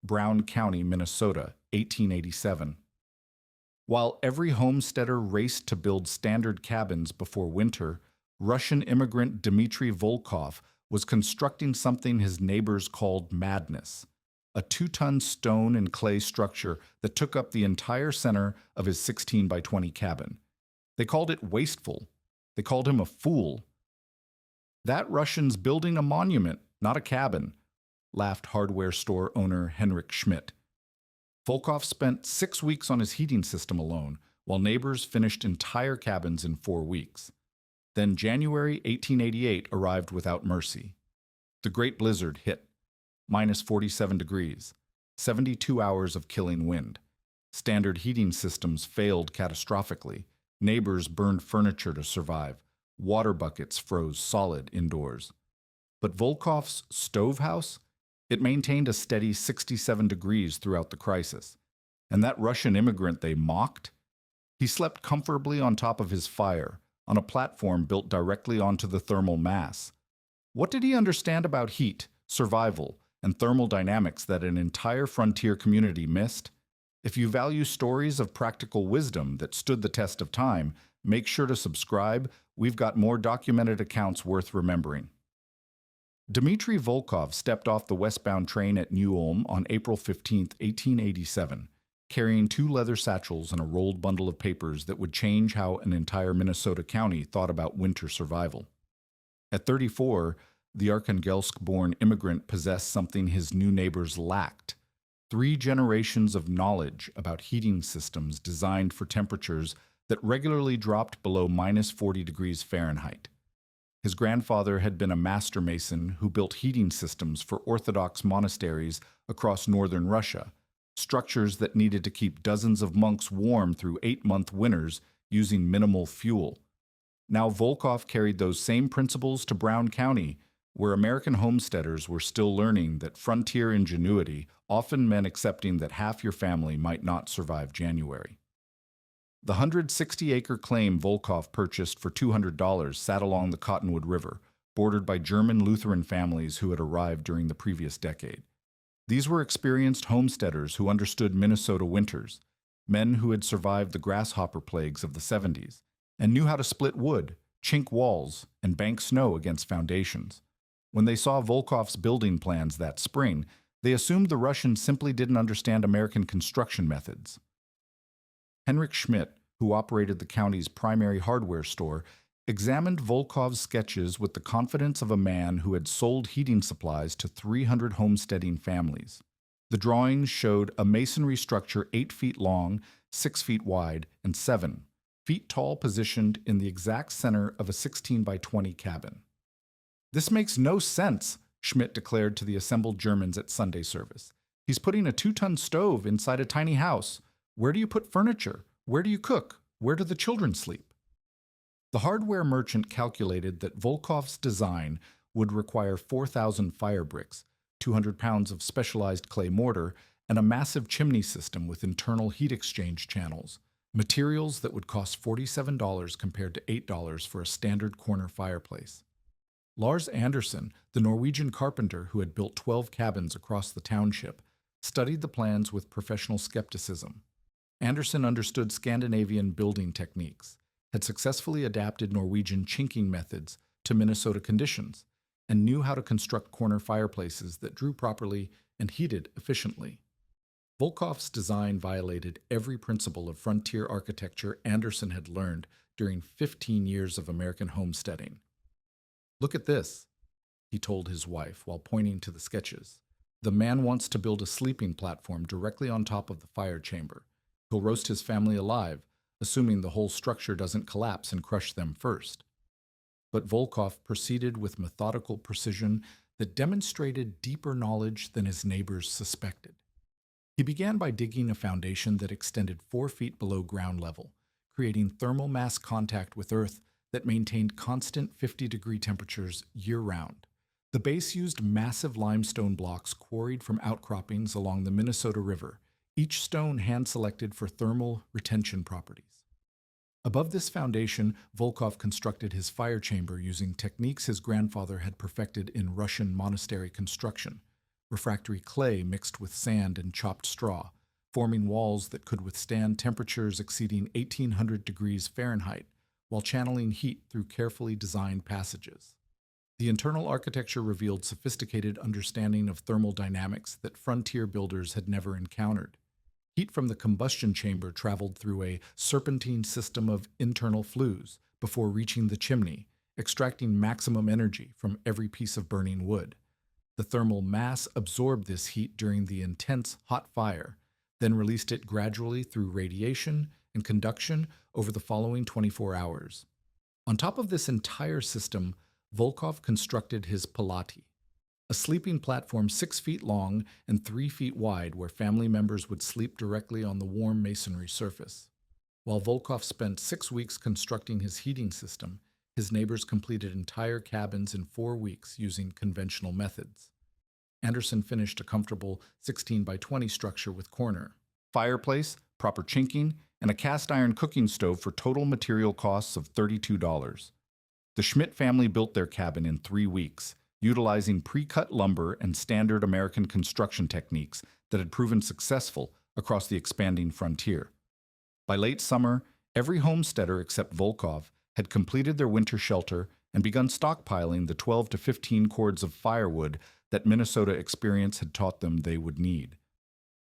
Brown County, Minnesota, 1887. While every homesteader raced to build standard cabins before winter, Russian immigrant Dmitry Volkov was constructing something his neighbors called madness, a 2-ton stone and clay structure that took up the entire center of his 16 by 20 cabin. They called it wasteful. They called him a fool. That Russian's building a monument, not a cabin, laughed hardware store owner Henrik Schmidt. Volkov spent 6 weeks on his heating system alone, while neighbors finished entire cabins in 4 weeks. Then January 1888 arrived without mercy. The Great Blizzard hit, minus 47 degrees, 72 hours of killing wind. Standard heating systems failed catastrophically. Neighbors burned furniture to survive. Water buckets froze solid indoors. But Volkov's stove house? It maintained a steady 67 degrees throughout the crisis. And that Russian immigrant they mocked? He slept comfortably on top of his fire, on a platform built directly onto the thermal mass. What did he understand about heat, survival, and thermal dynamics that an entire frontier community missed? If you value stories of practical wisdom that stood the test of time, make sure to subscribe. We've got more documented accounts worth remembering. Dmitry Volkov stepped off the westbound train at New Ulm on April 15, 1887, carrying 2 leather satchels and a rolled bundle of papers that would change how an entire Minnesota county thought about winter survival. At 34, the Arkhangelsk-born immigrant possessed something his new neighbors lacked: 3 generations of knowledge about heating systems designed for temperatures that regularly dropped below minus 40 degrees Fahrenheit. His grandfather had been a master mason who built heating systems for Orthodox monasteries across northern Russia, structures that needed to keep dozens of monks warm through 8-month winters using minimal fuel. Now Volkov carried those same principles to Brown County, where American homesteaders were still learning that frontier ingenuity often meant accepting that half your family might not survive January. The 160-acre claim Volkov purchased for $200 sat along the Cottonwood River, bordered by German Lutheran families who had arrived during the previous decade. These were experienced homesteaders who understood Minnesota winters, men who had survived the grasshopper plagues of the 70s, and knew how to split wood, chink walls, and bank snow against foundations. When they saw Volkov's building plans that spring, they assumed the Russians simply didn't understand American construction methods. Henrik Schmidt, who operated the county's primary hardware store, examined Volkov's sketches with the confidence of a man who had sold heating supplies to 300 homesteading families. The drawings showed a masonry structure 8 feet long, 6 feet wide, and 7 feet tall, positioned in the exact center of a 16 by 20 cabin. "This makes no sense," Schmidt declared to the assembled Germans at Sunday service. "He's putting a 2-ton stove inside a tiny house. Where do you put furniture? Where do you cook? Where do the children sleep?" The hardware merchant calculated that Volkov's design would require 4,000 fire bricks, 200 pounds of specialized clay mortar, and a massive chimney system with internal heat exchange channels, materials that would cost $47 compared to $8 for a standard corner fireplace. Lars Andersen, the Norwegian carpenter who had built 12 cabins across the township, studied the plans with professional skepticism. Andersen understood Scandinavian building techniques, had successfully adapted Norwegian chinking methods to Minnesota conditions, and knew how to construct corner fireplaces that drew properly and heated efficiently. Volkov's design violated every principle of frontier architecture Andersen had learned during 15 years of American homesteading. "Look at this," he told his wife while pointing to the sketches. "The man wants to build a sleeping platform directly on top of the fire chamber. He'll roast his family alive, assuming the whole structure doesn't collapse and crush them first." But Volkov proceeded with methodical precision that demonstrated deeper knowledge than his neighbors suspected. He began by digging a foundation that extended 4 feet below ground level, creating thermal mass contact with earth that maintained constant 50-degree temperatures year-round. The base used massive limestone blocks quarried from outcroppings along the Minnesota River, each stone hand-selected for thermal retention properties. Above this foundation, Volkov constructed his fire chamber using techniques his grandfather had perfected in Russian monastery construction, refractory clay mixed with sand and chopped straw, forming walls that could withstand temperatures exceeding 1800 degrees Fahrenheit while channeling heat through carefully designed passages. The internal architecture revealed sophisticated understanding of thermal dynamics that frontier builders had never encountered. Heat from the combustion chamber traveled through a serpentine system of internal flues before reaching the chimney, extracting maximum energy from every piece of burning wood. The thermal mass absorbed this heat during the intense hot fire, then released it gradually through radiation and conduction over the following 24 hours. On top of this entire system, Volkov constructed his polati, a sleeping platform 6 feet long and 3 feet wide where family members would sleep directly on the warm masonry surface. While Volkov spent 6 weeks constructing his heating system, his neighbors completed entire cabins in 4 weeks using conventional methods. Anderson finished a comfortable 16 by 20 structure with corner fireplace, proper chinking, and a cast iron cooking stove for total material costs of $32. The Schmidt family built their cabin in 3 weeks, utilizing pre-cut lumber and standard American construction techniques that had proven successful across the expanding frontier. By late summer, every homesteader except Volkov had completed their winter shelter and begun stockpiling the 12 to 15 cords of firewood that Minnesota experience had taught them they would need.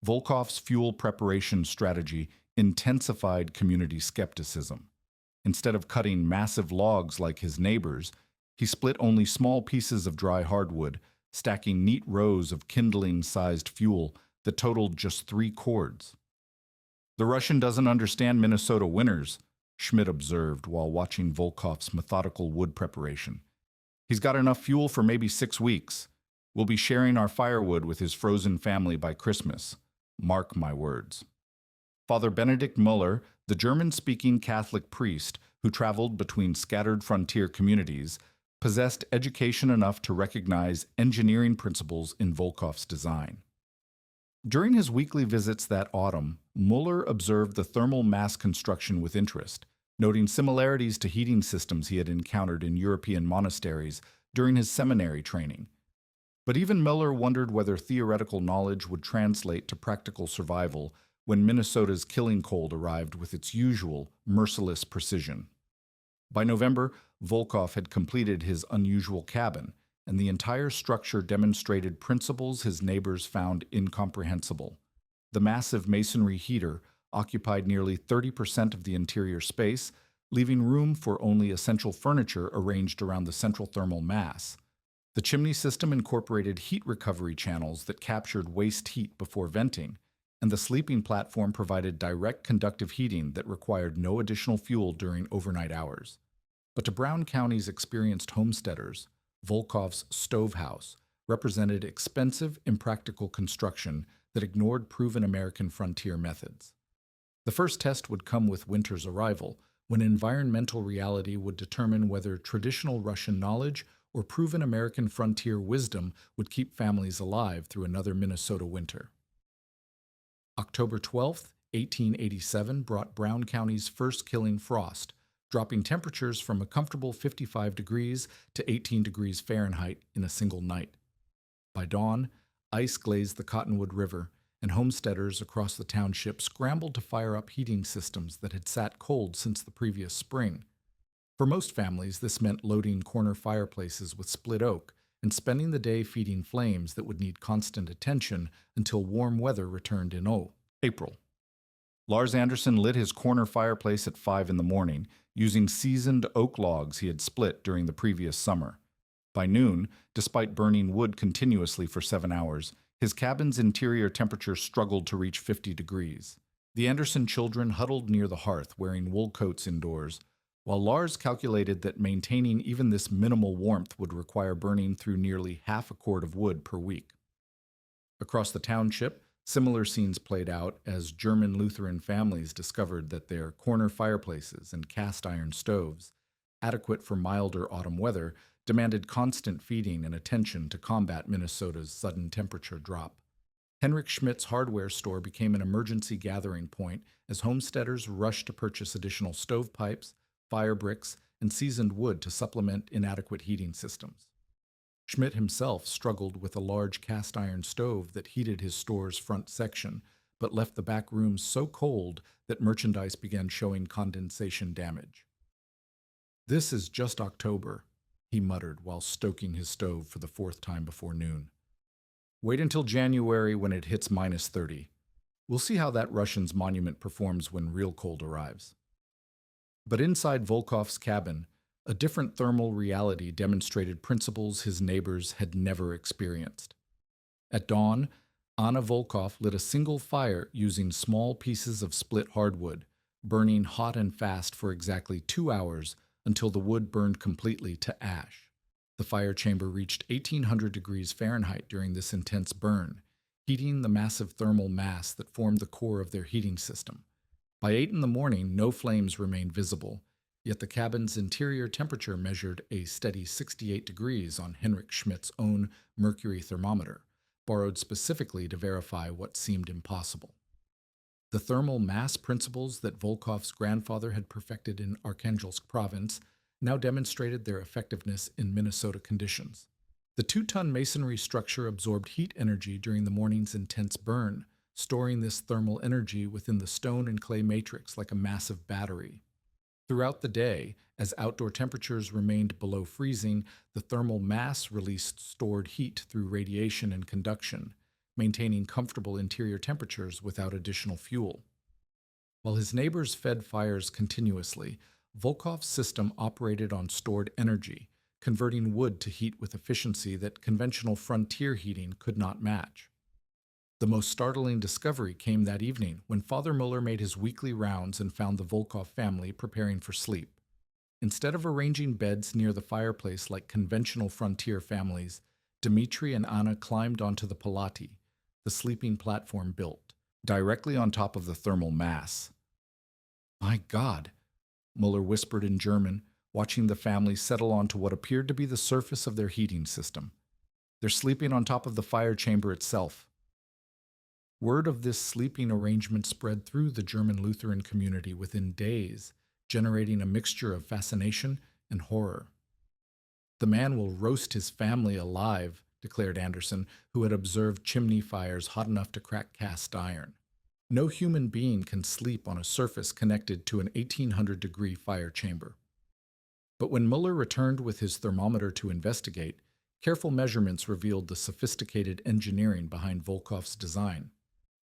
Volkov's fuel preparation strategy intensified community skepticism. Instead of cutting massive logs like his neighbors, he split only small pieces of dry hardwood, stacking neat rows of kindling-sized fuel that totaled just 3 cords. "The Russian doesn't understand Minnesota winters," Schmidt observed while watching Volkov's methodical wood preparation. "He's got enough fuel for maybe 6 weeks. We'll be sharing our firewood with his frozen family by Christmas. Mark my words." Father Benedict Muller, the German-speaking Catholic priest who traveled between scattered frontier communities, possessed education enough to recognize engineering principles in Volkov's design. During his weekly visits that autumn, Muller observed the thermal mass construction with interest, noting similarities to heating systems he had encountered in European monasteries during his seminary training. But even Muller wondered whether theoretical knowledge would translate to practical survival when Minnesota's killing cold arrived with its usual merciless precision. By November, Volkov had completed his unusual cabin, and the entire structure demonstrated principles his neighbors found incomprehensible. The massive masonry heater occupied nearly 30% of the interior space, leaving room for only essential furniture arranged around the central thermal mass. The chimney system incorporated heat recovery channels that captured waste heat before venting, and the sleeping platform provided direct conductive heating that required no additional fuel during overnight hours. But to Brown County's experienced homesteaders, Volkov's stove house represented expensive, impractical construction that ignored proven American frontier methods. The first test would come with winter's arrival, when environmental reality would determine whether traditional Russian knowledge or proven American frontier wisdom would keep families alive through another Minnesota winter. October 12, 1887 brought Brown County's first killing frost, dropping temperatures from a comfortable 55 degrees to 18 degrees Fahrenheit in a single night. By dawn, ice glazed the Cottonwood River, and homesteaders across the township scrambled to fire up heating systems that had sat cold since the previous spring. For most families, this meant loading corner fireplaces with split oak and spending the day feeding flames that would need constant attention until warm weather returned in April. Lars Anderson lit his corner fireplace at 5 in the morning, using seasoned oak logs he had split during the previous summer. By noon, despite burning wood continuously for 7 hours, his cabin's interior temperature struggled to reach 50 degrees. The Anderson children huddled near the hearth wearing wool coats indoors, while Lars calculated that maintaining even this minimal warmth would require burning through nearly half a cord of wood per week. Across the township, similar scenes played out as German Lutheran families discovered that their corner fireplaces and cast iron stoves, adequate for milder autumn weather, demanded constant feeding and attention to combat Minnesota's sudden temperature drop. Henrik Schmidt's hardware store became an emergency gathering point as homesteaders rushed to purchase additional stovepipes, fire bricks, and seasoned wood to supplement inadequate heating systems. Schmidt himself struggled with a large cast iron stove that heated his store's front section, but left the back rooms so cold that merchandise began showing condensation damage. "This is just October," he muttered while stoking his stove for the fourth time before noon. "Wait until January when it hits -30. We'll see how that Russian's monument performs when real cold arrives." But inside Volkov's cabin, a different thermal reality demonstrated principles his neighbors had never experienced. At dawn, Anna Volkov lit a single fire using small pieces of split hardwood, burning hot and fast for exactly 2 hours until the wood burned completely to ash. The fire chamber reached 1800 degrees Fahrenheit during this intense burn, heating the massive thermal mass that formed the core of their heating system. By 8 in the morning, no flames remained visible, yet the cabin's interior temperature measured a steady 68 degrees on Henrik Schmidt's own mercury thermometer, borrowed specifically to verify what seemed impossible. The thermal mass principles that Volkov's grandfather had perfected in Arkhangelsk province now demonstrated their effectiveness in Minnesota conditions. The 2-ton masonry structure absorbed heat energy during the morning's intense burn, storing this thermal energy within the stone and clay matrix like a massive battery. Throughout the day, as outdoor temperatures remained below freezing, the thermal mass released stored heat through radiation and conduction, maintaining comfortable interior temperatures without additional fuel. While his neighbors fed fires continuously, Volkov's system operated on stored energy, converting wood to heat with efficiency that conventional frontier heating could not match. The most startling discovery came that evening when Father Muller made his weekly rounds and found the Volkov family preparing for sleep. Instead of arranging beds near the fireplace like conventional frontier families, Dmitri and Anna climbed onto the polati, the sleeping platform built directly on top of the thermal mass. "My God," Muller whispered in German, watching the family settle onto what appeared to be the surface of their heating system. "They're sleeping on top of the fire chamber itself." Word of this sleeping arrangement spread through the German Lutheran community within days, generating a mixture of fascination and horror. "The man will roast his family alive," declared Anderson, who had observed chimney fires hot enough to crack cast iron. "No human being can sleep on a surface connected to an 1800-degree fire chamber." But when Muller returned with his thermometer to investigate, careful measurements revealed the sophisticated engineering behind Volkov's design.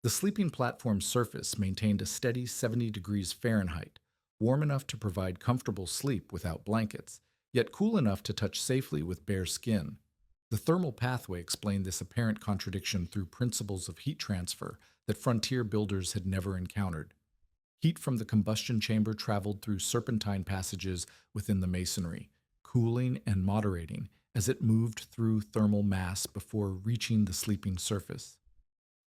The sleeping platform's surface maintained a steady 70 degrees Fahrenheit, warm enough to provide comfortable sleep without blankets, yet cool enough to touch safely with bare skin. The thermal pathway explained this apparent contradiction through principles of heat transfer that frontier builders had never encountered. Heat from the combustion chamber traveled through serpentine passages within the masonry, cooling and moderating as it moved through thermal mass before reaching the sleeping surface.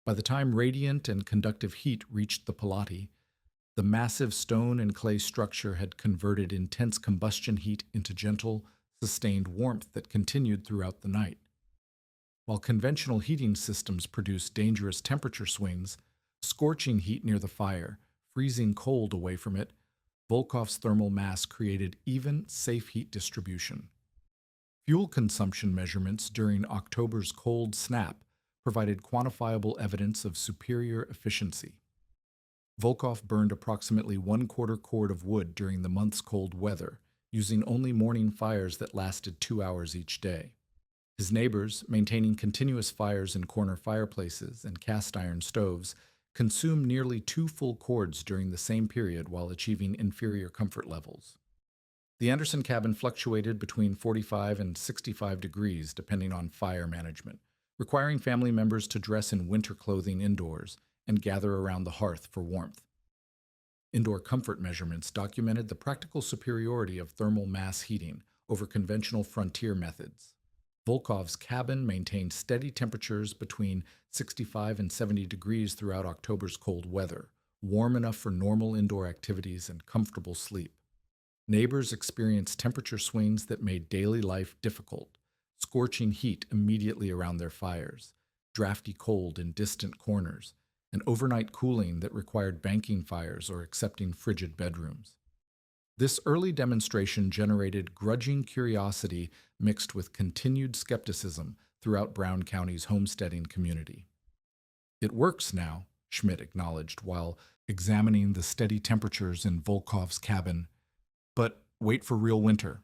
By the time radiant and conductive heat reached the polati, the massive stone and clay structure had converted intense combustion heat into gentle, sustained warmth that continued throughout the night. While conventional heating systems produced dangerous temperature swings, scorching heat near the fire, freezing cold away from it, Volkov's thermal mass created even, safe heat distribution. Fuel consumption measurements during October's cold snap provided quantifiable evidence of superior efficiency. Volkov burned approximately 1/4 cord of wood during the month's cold weather, using only morning fires that lasted 2 hours each day. His neighbors, maintaining continuous fires in corner fireplaces and cast iron stoves, consumed nearly 2 full cords during the same period while achieving inferior comfort levels. The Anderson cabin fluctuated between 45 and 65 degrees depending on fire management, requiring family members to dress in winter clothing indoors and gather around the hearth for warmth. Indoor comfort measurements documented the practical superiority of thermal mass heating over conventional frontier methods. Volkov's cabin maintained steady temperatures between 65 and 70 degrees throughout October's cold weather, warm enough for normal indoor activities and comfortable sleep. Neighbors experienced temperature swings that made daily life difficult, scorching heat immediately around their fires, drafty cold in distant corners, and overnight cooling that required banking fires or accepting frigid bedrooms. This early demonstration generated grudging curiosity mixed with continued skepticism throughout Brown County's homesteading community. It works now, Schmidt acknowledged while examining the steady temperatures in Volkov's cabin. But wait for real winter.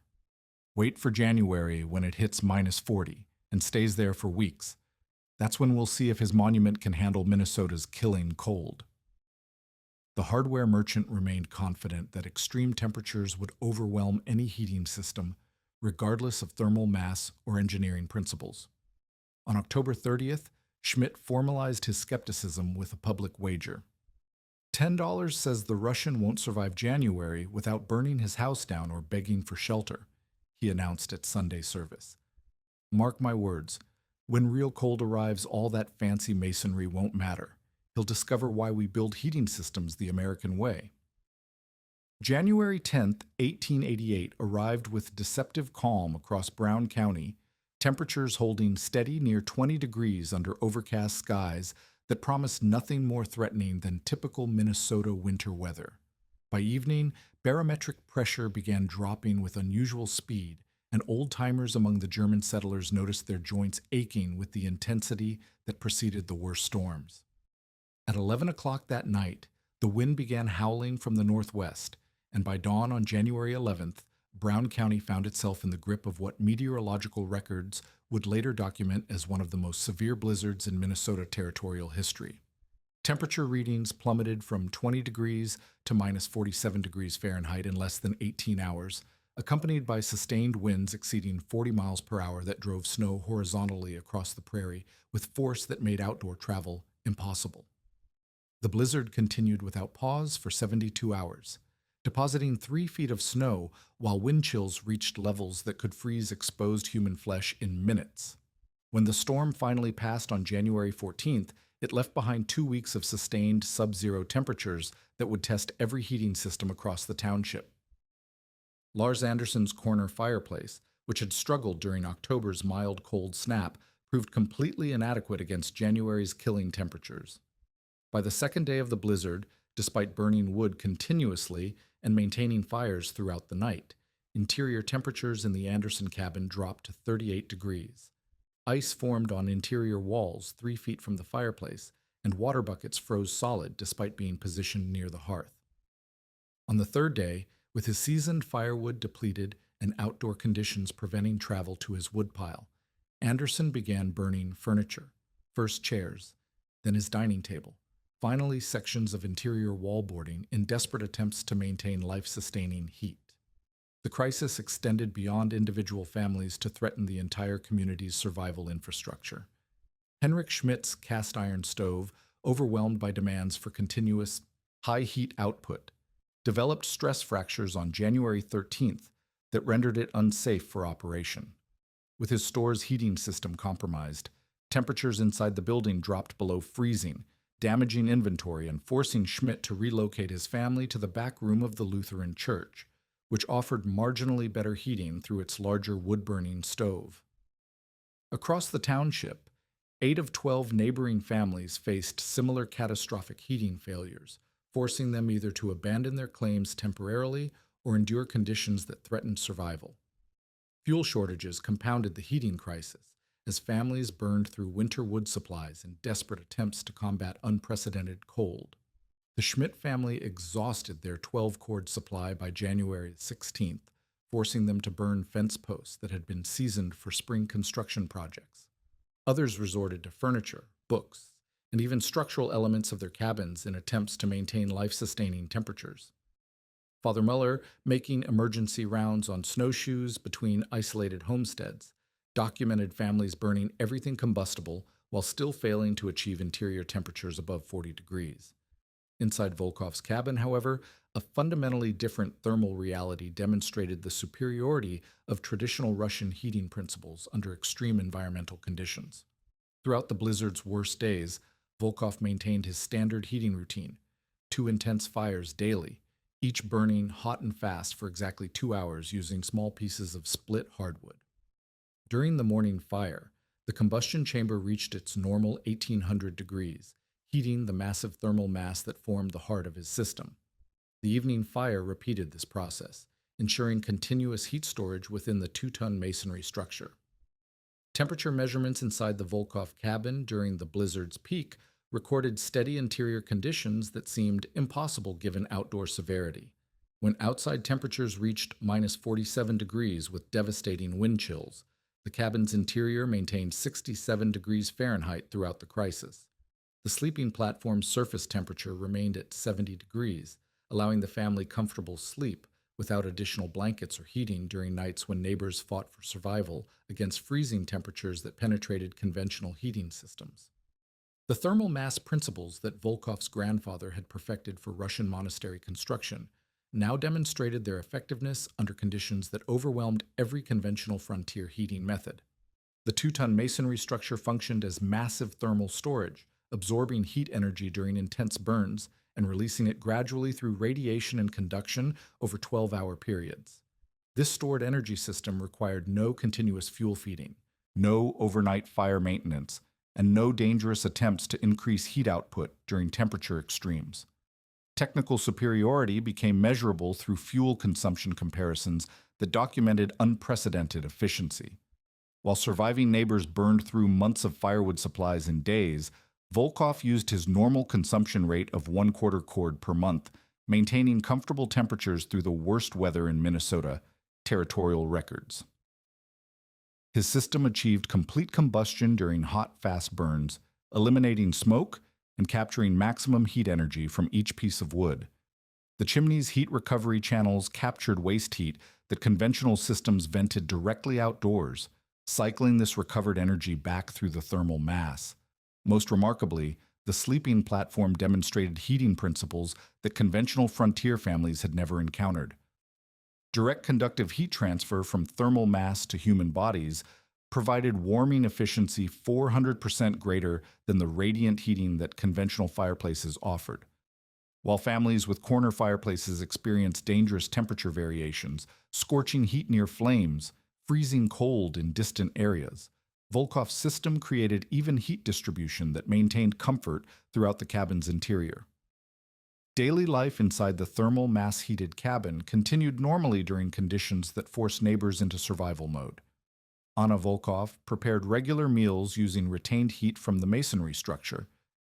Wait for January when it hits -40 and stays there for weeks. That's when we'll see if his monument can handle Minnesota's killing cold. The hardware merchant remained confident that extreme temperatures would overwhelm any heating system, regardless of thermal mass or engineering principles. On October 30th, Schmidt formalized his skepticism with a public wager. $10 says the Russian won't survive January without burning his house down or begging for shelter, he announced at Sunday service. Mark my words, when real cold arrives, all that fancy masonry won't matter. He'll discover why we build heating systems the American way. January 10th, 1888 arrived with deceptive calm across Brown County, temperatures holding steady near 20 degrees under overcast skies that promised nothing more threatening than typical Minnesota winter weather. By evening, barometric pressure began dropping with unusual speed, and old-timers among the German settlers noticed their joints aching with the intensity that preceded the worst storms. At 11 o'clock that night, the wind began howling from the northwest, and by dawn on January 11th, Brown County found itself in the grip of what meteorological records would later document as one of the most severe blizzards in Minnesota territorial history. Temperature readings plummeted from 20 degrees to -47 degrees Fahrenheit in less than 18 hours, accompanied by sustained winds exceeding 40 miles per hour that drove snow horizontally across the prairie with force that made outdoor travel impossible. The blizzard continued without pause for 72 hours, depositing 3 feet of snow while wind chills reached levels that could freeze exposed human flesh in minutes. When the storm finally passed on January 14th, it left behind 2 weeks of sustained sub-zero temperatures that would test every heating system across the township. Lars Anderson's corner fireplace, which had struggled during October's mild cold snap, proved completely inadequate against January's killing temperatures. By the second day of the blizzard, despite burning wood continuously and maintaining fires throughout the night, interior temperatures in the Anderson cabin dropped to 38 degrees. Ice formed on interior walls 3 feet from the fireplace, and water buckets froze solid despite being positioned near the hearth. On the third day, with his seasoned firewood depleted and outdoor conditions preventing travel to his woodpile, Anderson began burning furniture, first chairs, then his dining table, finally sections of interior wallboarding in desperate attempts to maintain life-sustaining heat. The crisis extended beyond individual families to threaten the entire community's survival infrastructure. Henrik Schmidt's cast-iron stove, overwhelmed by demands for continuous high heat output, developed stress fractures on January 13th that rendered it unsafe for operation. With his store's heating system compromised, temperatures inside the building dropped below freezing, damaging inventory and forcing Schmidt to relocate his family to the back room of the Lutheran church, which offered marginally better heating through its larger wood-burning stove. Across the township, 8 of 12 neighboring families faced similar catastrophic heating failures, forcing them either to abandon their claims temporarily or endure conditions that threatened survival. Fuel shortages compounded the heating crisis, as families burned through winter wood supplies in desperate attempts to combat unprecedented cold. The Schmidt family exhausted their 12-cord supply by January 16th, forcing them to burn fence posts that had been seasoned for spring construction projects. Others resorted to furniture, books, and even structural elements of their cabins in attempts to maintain life-sustaining temperatures. Father Muller, making emergency rounds on snowshoes between isolated homesteads, documented families burning everything combustible while still failing to achieve interior temperatures above 40 degrees. Inside Volkov's cabin, however, a fundamentally different thermal reality demonstrated the superiority of traditional Russian heating principles under extreme environmental conditions. Throughout the blizzard's worst days, Volkov maintained his standard heating routine, 2 intense fires daily, each burning hot and fast for exactly 2 hours using small pieces of split hardwood. During the morning fire, the combustion chamber reached its normal 1800 degrees, heating the massive thermal mass that formed the heart of his system. The evening fire repeated this process, ensuring continuous heat storage within the 2-ton masonry structure. Temperature measurements inside the Volkov cabin during the blizzard's peak recorded steady interior conditions that seemed impossible given outdoor severity. When outside temperatures reached minus 47 degrees with devastating wind chills, the cabin's interior maintained 67 degrees Fahrenheit throughout the crisis. The sleeping platform's surface temperature remained at 70 degrees, allowing the family comfortable sleep without additional blankets or heating during nights when neighbors fought for survival against freezing temperatures that penetrated conventional heating systems. The thermal mass principles that Volkov's grandfather had perfected for Russian monastery construction now demonstrated their effectiveness under conditions that overwhelmed every conventional frontier heating method. The 2-ton masonry structure functioned as massive thermal storage, absorbing heat energy during intense burns and releasing it gradually through radiation and conduction over 12-hour periods. This stored energy system required no continuous fuel feeding, no overnight fire maintenance, and no dangerous attempts to increase heat output during temperature extremes. Technical superiority became measurable through fuel consumption comparisons that documented unprecedented efficiency. While surviving neighbors burned through months of firewood supplies in days, Volkov used his normal consumption rate of 1/4 cord per month, maintaining comfortable temperatures through the worst weather in Minnesota, territorial records. His system achieved complete combustion during hot, fast burns, eliminating smoke and capturing maximum heat energy from each piece of wood. The chimney's heat recovery channels captured waste heat that conventional systems vented directly outdoors, cycling this recovered energy back through the thermal mass. Most remarkably, the sleeping platform demonstrated heating principles that conventional frontier families had never encountered. Direct conductive heat transfer from thermal mass to human bodies provided warming efficiency 400% greater than the radiant heating that conventional fireplaces offered. While families with corner fireplaces experienced dangerous temperature variations, scorching heat near flames, freezing cold in distant areas, Volkov's system created even heat distribution that maintained comfort throughout the cabin's interior. Daily life inside the thermal mass-heated cabin continued normally during conditions that forced neighbors into survival mode. Anna Volkov prepared regular meals using retained heat from the masonry structure,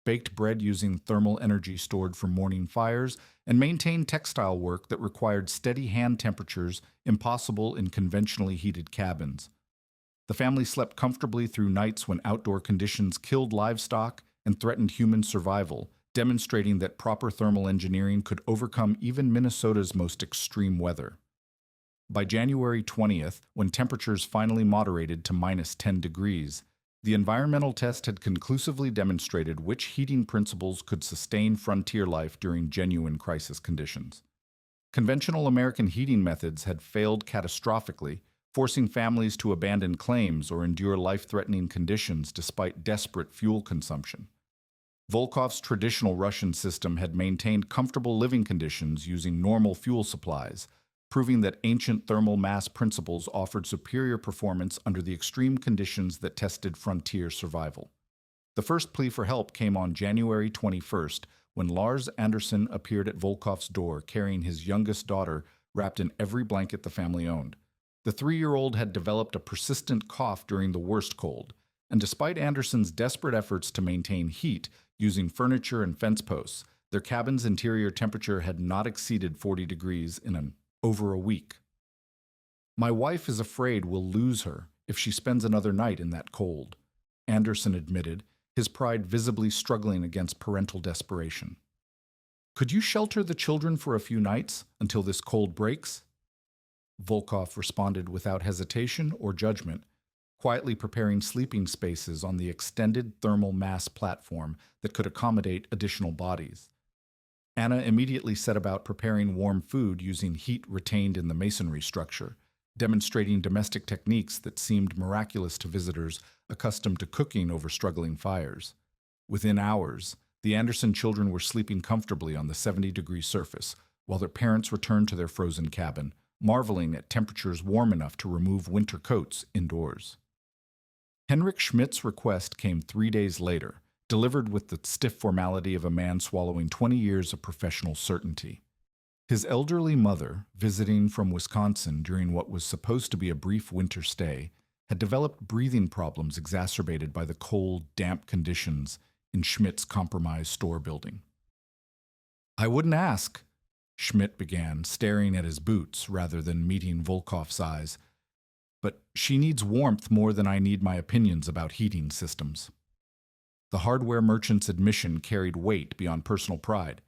baked bread using thermal energy stored from morning fires, and maintained textile work that required steady hand temperatures impossible in conventionally heated cabins. The family slept comfortably through nights when outdoor conditions killed livestock and threatened human survival, demonstrating that proper thermal engineering could overcome even Minnesota's most extreme weather. By January 20th, when temperatures finally moderated to minus 10 degrees, the environmental test had conclusively demonstrated which heating principles could sustain frontier life during genuine crisis conditions. Conventional American heating methods had failed catastrophically, forcing families to abandon claims or endure life-threatening conditions despite desperate fuel consumption. Volkov's traditional Russian system had maintained comfortable living conditions using normal fuel supplies, proving that ancient thermal mass principles offered superior performance under the extreme conditions that tested frontier survival. The first plea for help came on January 21st, when Lars Anderson appeared at Volkov's door carrying his youngest daughter wrapped in every blanket the family owned. The 3-year-old had developed a persistent cough during the worst cold, and despite Anderson's desperate efforts to maintain heat using furniture and fence posts, their cabin's interior temperature had not exceeded 40 degrees in over a week. "My wife is afraid we'll lose her if she spends another night in that cold," Anderson admitted, his pride visibly struggling against parental desperation. "Could you shelter the children for a few nights until this cold breaks?" Volkov responded without hesitation or judgment, quietly preparing sleeping spaces on the extended thermal mass platform that could accommodate additional bodies. Anna immediately set about preparing warm food using heat retained in the masonry structure, demonstrating domestic techniques that seemed miraculous to visitors accustomed to cooking over struggling fires. Within hours, the Anderson children were sleeping comfortably on the 70-degree surface, while their parents returned to their frozen cabin, marveling at temperatures warm enough to remove winter coats indoors. Henrik Schmidt's request came 3 days later, delivered with the stiff formality of a man swallowing 20 years of professional certainty. His elderly mother, visiting from Wisconsin during what was supposed to be a brief winter stay, had developed breathing problems exacerbated by the cold, damp conditions in Schmidt's compromised store building. "I wouldn't ask," Schmidt began, staring at his boots rather than meeting Volkov's eyes, "but she needs warmth more than I need my opinions about heating systems." The hardware merchant's admission carried weight beyond personal pride.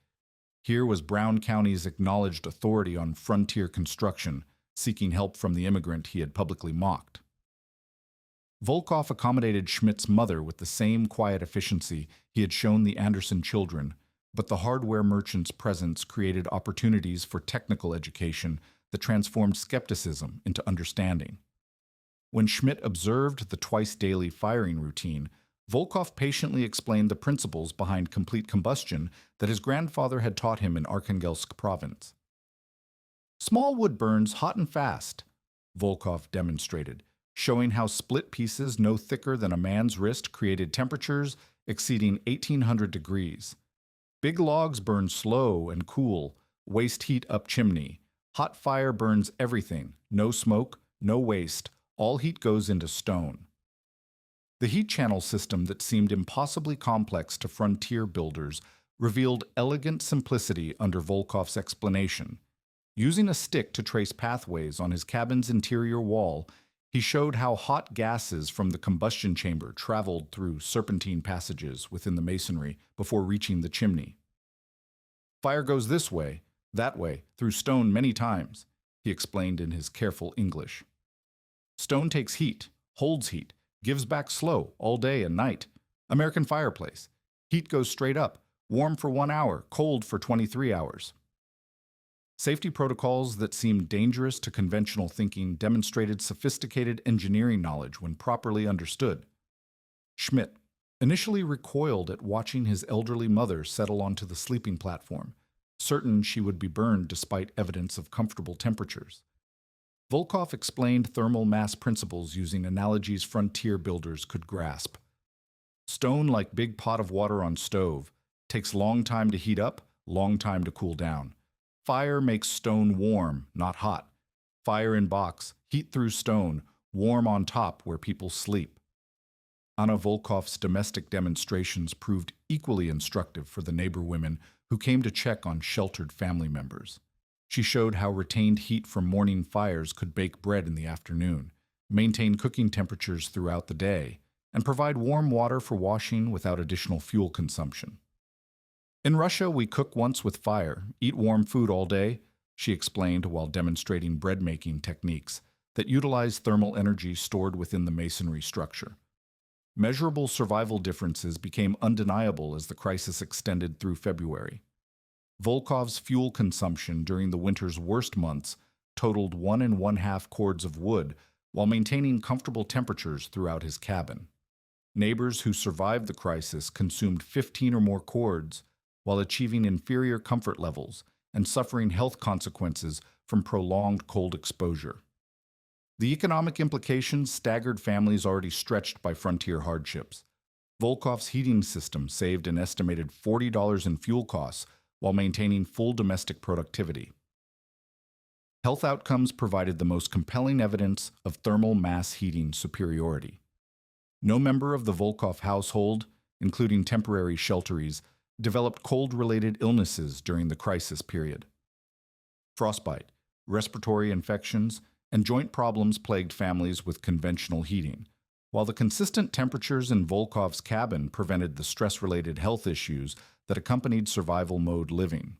Here was Brown County's acknowledged authority on frontier construction, seeking help from the immigrant he had publicly mocked. Volkov accommodated Schmidt's mother with the same quiet efficiency he had shown the Anderson children, but the hardware merchant's presence created opportunities for technical education that transformed skepticism into understanding. When Schmidt observed the twice-daily firing routine, Volkov patiently explained the principles behind complete combustion that his grandfather had taught him in Arkhangelsk province. "Small wood burns hot and fast," Volkov demonstrated, showing how split pieces no thicker than a man's wrist created temperatures exceeding 1800 degrees. "Big logs burn slow and cool, waste heat up chimney. Hot fire burns everything, no smoke, no waste, all heat goes into stone." The heat channel system that seemed impossibly complex to frontier builders revealed elegant simplicity under Volkov's explanation. Using a stick to trace pathways on his cabin's interior wall, he showed how hot gases from the combustion chamber traveled through serpentine passages within the masonry before reaching the chimney. "Fire goes this way, that way, through stone many times," he explained in his careful English. "Stone takes heat, holds heat, gives back slow, all day and night. American fireplace. Heat goes straight up, warm for 1 hour, cold for 23 hours. Safety protocols that seemed dangerous to conventional thinking demonstrated sophisticated engineering knowledge when properly understood. Schmidt initially recoiled at watching his elderly mother settle onto the sleeping platform, certain she would be burned despite evidence of comfortable temperatures. Volkov explained thermal mass principles using analogies frontier builders could grasp. "Stone, like big pot of water on stove, takes long time to heat up, long time to cool down. Fire makes stone warm, not hot. Fire in box, heat through stone, warm on top where people sleep." Anna Volkov's domestic demonstrations proved equally instructive for the neighbor women who came to check on sheltered family members. She showed how retained heat from morning fires could bake bread in the afternoon, maintain cooking temperatures throughout the day, and provide warm water for washing without additional fuel consumption. "In Russia, we cook once with fire, eat warm food all day," she explained while demonstrating bread-making techniques that utilize thermal energy stored within the masonry structure. Measurable survival differences became undeniable as the crisis extended through February. Volkov's fuel consumption during the winter's worst months totaled 1 1/2 cords of wood while maintaining comfortable temperatures throughout his cabin. Neighbors who survived the crisis consumed 15 or more cords while achieving inferior comfort levels and suffering health consequences from prolonged cold exposure. The economic implications staggered families already stretched by frontier hardships. Volkov's heating system saved an estimated $40 in fuel costs while maintaining full domestic productivity. Health outcomes provided the most compelling evidence of thermal mass heating superiority. No member of the Volkov household, including temporary shelteries, developed cold-related illnesses during the crisis period. Frostbite, respiratory infections, and joint problems plagued families with conventional heating, while the consistent temperatures in Volkov's cabin prevented the stress-related health issues that accompanied survival mode living.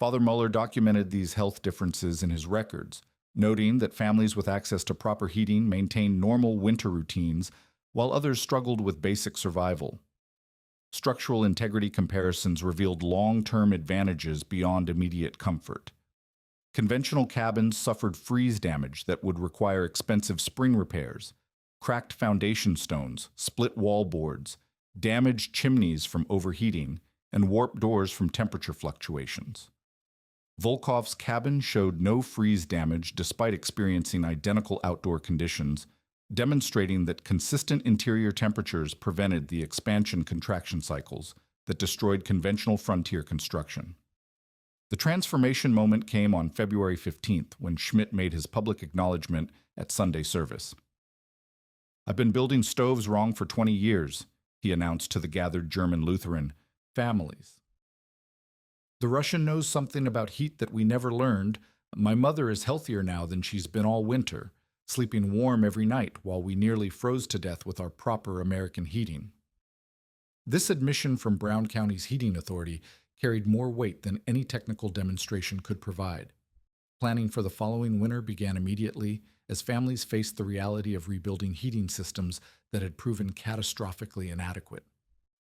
Father Muller documented these health differences in his records, noting that families with access to proper heating maintained normal winter routines, while others struggled with basic survival. Structural integrity comparisons revealed long-term advantages beyond immediate comfort. Conventional cabins suffered freeze damage that would require expensive spring repairs, cracked foundation stones, split wall boards, damaged chimneys from overheating, and warped doors from temperature fluctuations. Volkov's cabin showed no freeze damage despite experiencing identical outdoor conditions, demonstrating that consistent interior temperatures prevented the expansion-contraction cycles that destroyed conventional frontier construction. The transformation moment came on February 15th when Schmidt made his public acknowledgement at Sunday service. "I've been building stoves wrong for 20 years, he announced to the gathered German Lutheran families. "The Russian knows something about heat that we never learned. My mother is healthier now than she's been all winter, sleeping warm every night while we nearly froze to death with our proper American heating." This admission from Brown County's heating authority carried more weight than any technical demonstration could provide. Planning for the following winter began immediately as families faced the reality of rebuilding heating systems that had proven catastrophically inadequate.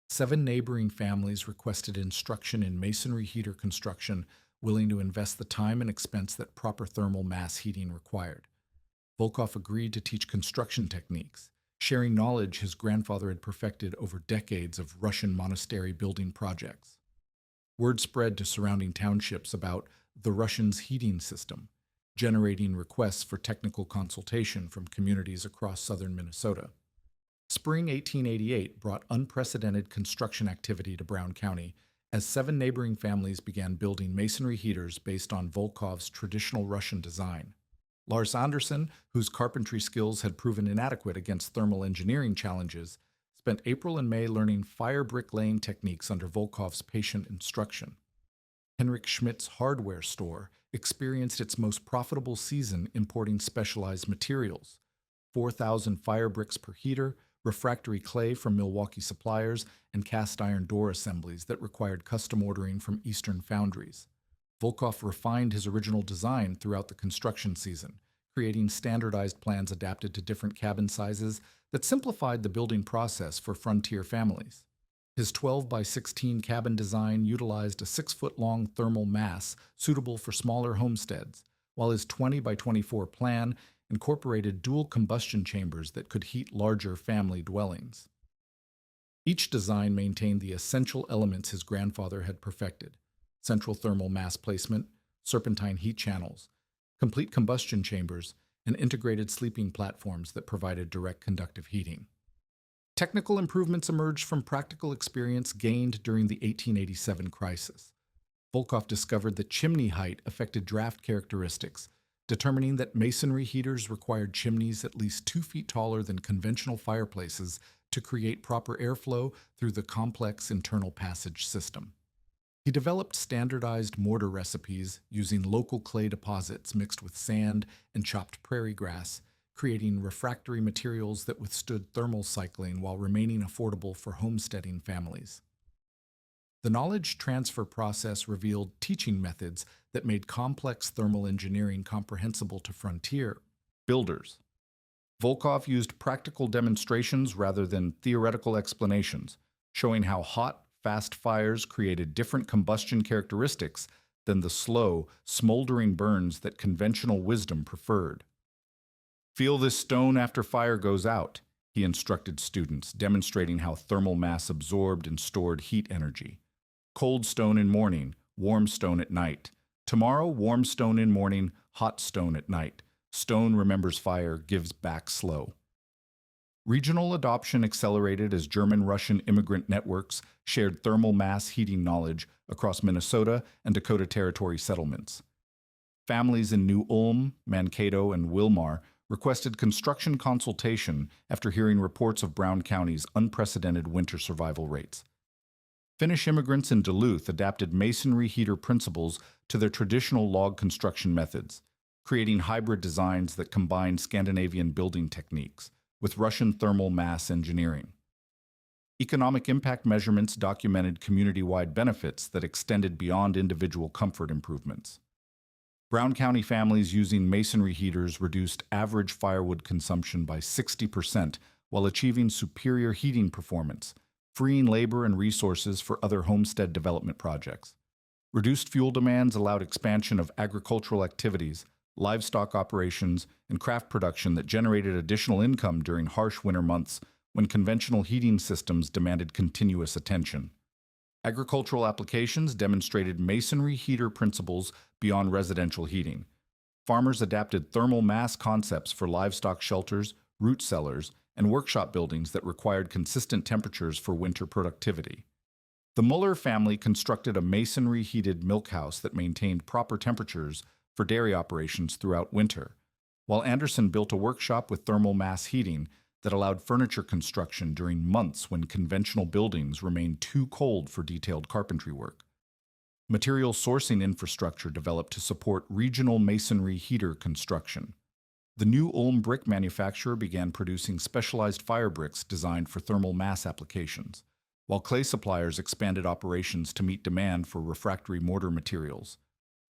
7 neighboring families requested instruction in masonry heater construction, willing to invest the time and expense that proper thermal mass heating required. Volkov agreed to teach construction techniques, sharing knowledge his grandfather had perfected over decades of Russian monastery building projects. Word spread to surrounding townships about the Russians' heating system, generating requests for technical consultation from communities across southern Minnesota. Spring 1888 brought unprecedented construction activity to Brown County as 7 neighboring families began building masonry heaters based on Volkov's traditional Russian design. Lars Anderson, whose carpentry skills had proven inadequate against thermal engineering challenges, spent April and May learning fire bricklaying techniques under Volkov's patient instruction. Henrik Schmidt's hardware store experienced its most profitable season importing specialized materials: 4,000 fire bricks per heater, refractory clay from Milwaukee suppliers, and cast iron door assemblies that required custom ordering from Eastern foundries. Volkov refined his original design throughout the construction season, creating standardized plans adapted to different cabin sizes that simplified the building process for frontier families. His 12 by 16 cabin design utilized a 6-foot-long thermal mass suitable for smaller homesteads, while his 20 by 24 plan incorporated dual combustion chambers that could heat larger family dwellings. Each design maintained the essential elements his grandfather had perfected: central thermal mass placement, serpentine heat channels, complete combustion chambers, and integrated sleeping platforms that provided direct conductive heating. Technical improvements emerged from practical experience gained during the 1887 crisis. Volkov discovered that chimney height affected draft characteristics, determining that masonry heaters required chimneys at least 2 feet taller than conventional fireplaces to create proper airflow through the complex internal passage system. He developed standardized mortar recipes using local clay deposits mixed with sand and chopped prairie grass, creating refractory materials that withstood thermal cycling while remaining affordable for homesteading families. The knowledge transfer process revealed teaching methods that made complex thermal engineering comprehensible to frontier builders. Volkov used practical demonstrations rather than theoretical explanations, showing how hot, fast fires created different combustion characteristics than the slow, smoldering burns that conventional wisdom preferred. "Feel this stone after fire goes out," he instructed students, demonstrating how thermal mass absorbed and stored heat energy. "Cold stone in morning, warm stone at night. Tomorrow, warm stone in morning, hot stone at night. Stone remembers fire, gives back slow." Regional adoption accelerated as German-Russian immigrant networks shared thermal mass heating knowledge across Minnesota and Dakota Territory settlements. Families in New Ulm, Mankato, and Wilmar requested construction consultation after hearing reports of Brown County's unprecedented winter survival rates. Finnish immigrants in Duluth adapted masonry heater principles to their traditional log construction methods, creating hybrid designs that combined Scandinavian building techniques with Russian thermal mass engineering. Economic impact measurements documented community-wide benefits that extended beyond individual comfort improvements. Brown County families using masonry heaters reduced average firewood consumption by 60% while achieving superior heating performance, freeing labor and resources for other homestead development projects. Reduced fuel demands allowed expansion of agricultural activities, livestock operations, and craft production that generated additional income during harsh winter months when conventional heating systems demanded continuous attention. Agricultural applications demonstrated masonry heater principles beyond residential heating. Farmers adapted thermal mass concepts for livestock shelters, root cellars, and workshop buildings that required consistent temperatures for winter productivity. The Muller family constructed a masonry-heated milk house that maintained proper temperatures for dairy operations throughout winter, while Anderson built a workshop with thermal mass heating that allowed furniture construction during months when conventional buildings remained too cold for detailed carpentry work. Material sourcing infrastructure developed to support regional masonry heater construction. The new Ulm brick manufacturer began producing specialized fire bricks designed for thermal mass applications, while clay suppliers expanded operations to meet demand for refractory mortar materials.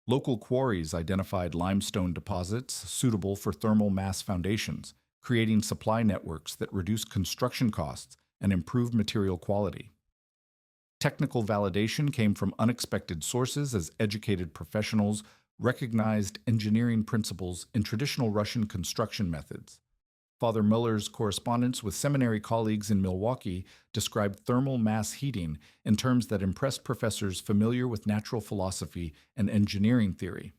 Local quarries identified limestone deposits suitable for thermal mass foundations, creating supply networks that reduced construction costs and improved material quality. Technical validation came from unexpected sources as educated professionals recognized engineering principles in traditional Russian construction methods. Father Muller's correspondence with seminary colleagues in Milwaukee described thermal mass heating in terms that impressed professors familiar with natural philosophy and engineering theory.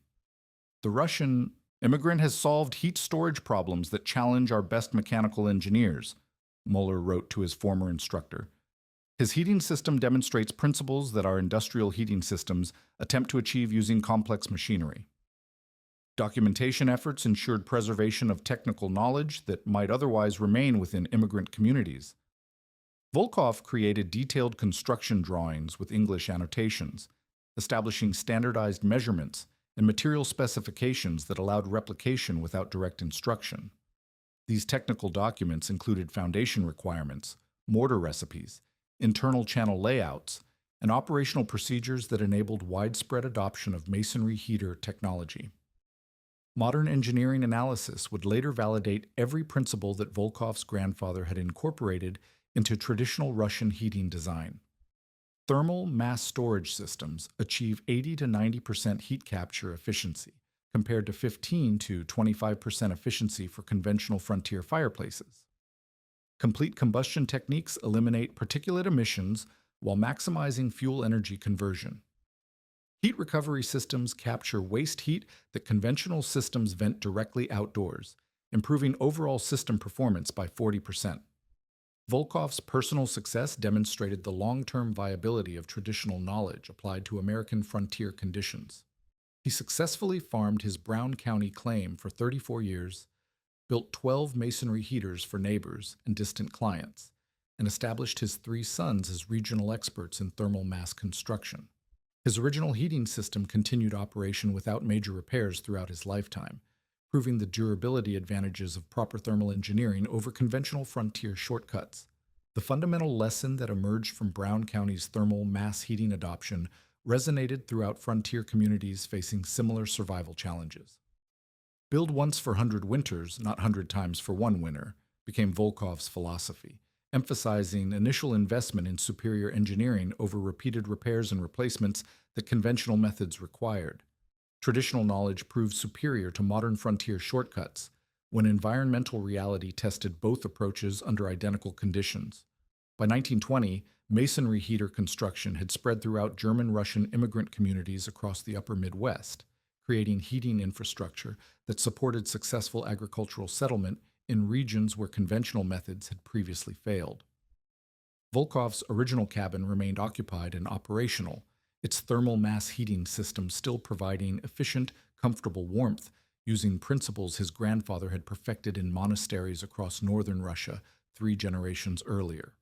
The Russian immigrant has solved heat storage problems that challenge our best mechanical engineers, Muller wrote to his former instructor. His heating system demonstrates principles that our industrial heating systems attempt to achieve using complex machinery. Documentation efforts ensured preservation of technical knowledge that might otherwise remain within immigrant communities. Volkov created detailed construction drawings with English annotations, establishing standardized measurements and material specifications that allowed replication without direct instruction. These technical documents included foundation requirements, mortar recipes, internal channel layouts, and operational procedures that enabled widespread adoption of masonry heater technology. Modern engineering analysis would later validate every principle that Volkov's grandfather had incorporated into traditional Russian heating design. Thermal mass storage systems achieve 80 to 90% heat capture efficiency, compared to 15 to 25% efficiency for conventional frontier fireplaces. Complete combustion techniques eliminate particulate emissions while maximizing fuel energy conversion. Heat recovery systems capture waste heat that conventional systems vent directly outdoors, improving overall system performance by 40%. Volkov's personal success demonstrated the long-term viability of traditional knowledge applied to American frontier conditions. He successfully farmed his Brown County claim for 34 years, built 12 masonry heaters for neighbors and distant clients, and established his 3 sons as regional experts in thermal mass construction. His original heating system continued operation without major repairs throughout his lifetime, proving the durability advantages of proper thermal engineering over conventional frontier shortcuts. The fundamental lesson that emerged from Brown County's thermal mass heating adoption resonated throughout frontier communities facing similar survival challenges. Build once for 100 winters, not 100 times for one winter, became Volkov's philosophy, emphasizing initial investment in superior engineering over repeated repairs and replacements that conventional methods required. Traditional knowledge proved superior to modern frontier shortcuts when environmental reality tested both approaches under identical conditions. By 1920, masonry heater construction had spread throughout German-Russian immigrant communities across the upper Midwest, creating heating infrastructure that supported successful agricultural settlement in regions where conventional methods had previously failed. Volkov's original cabin remained occupied and operational, its thermal mass heating system still providing efficient, comfortable warmth using principles his grandfather had perfected in monasteries across northern Russia 3 generations earlier.